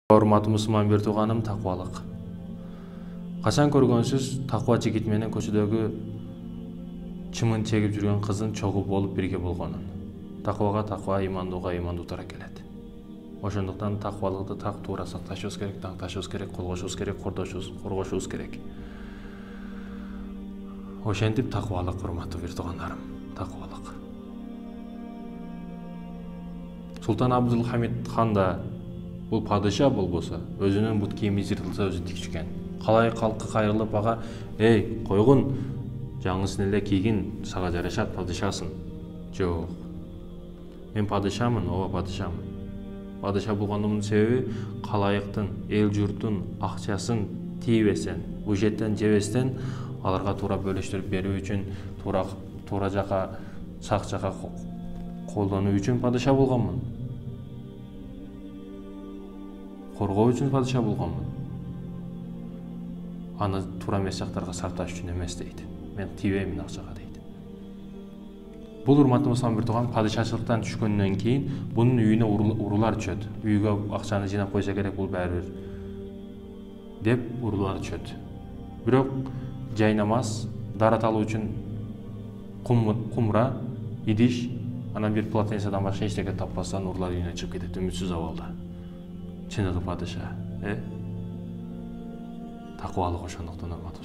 Урматтуу мусулман бир тууганым, такыбалык. Качан көргөнсүз такыба жигит менен көчөдөгү чымын чегип жүргөн кыздын чогуу болуп бирге болгонун. Такыбага такыба, имандууга имандуу туура келет. Ошондуктан такыбалыкты так туура сакташыбыз керек, таңташыбыз керек, колгошубуз керек, коргошубуз керек. Ошентип такыбалык, урматтуу бир туугандарым, такыбалык. Султан Абдулхамид хан да бул падыша болбосо, өзүнүн бут кийими жыртылса өзү тигишкен. Калай калкка кайрылып ага, "Эй, койгун, жаңысын эле кийгин, сага жарашат, падышасың." Жок. Мен падышамын, ооба падышамын. Падыша болгондумдун себеби калайыктын, эл журттун акчасын тийбестен, бюджеттен жебестен аларга туура бөлүштүрүп берүү үчүн, туура жака, сак жака колдонуу үчүн падыша болгонмун. Коргоо үчүн падыша болгонмун. Аны туура эмес жактарга сарпташ үчүн эмес дейт. Мен тийбеймин акчага дейт. Бул урматтуу мусулман бир тууган падышачылыктан түшкөндөн кийин бунун үйүнө урулар түшөт. Үйгө акчаны жыйнап койсо керек, бул баары бир деп урулар түшөт. Бирок жай намаз, дарат алуу үчүн кумра, идиш, анан бир полотенцеден башка эчтеке таппастан урлар үйүнө чыгып кетет, үмүтсүз абалда. Чыныгы падыша, Такыбалык ошондуктан урматтуу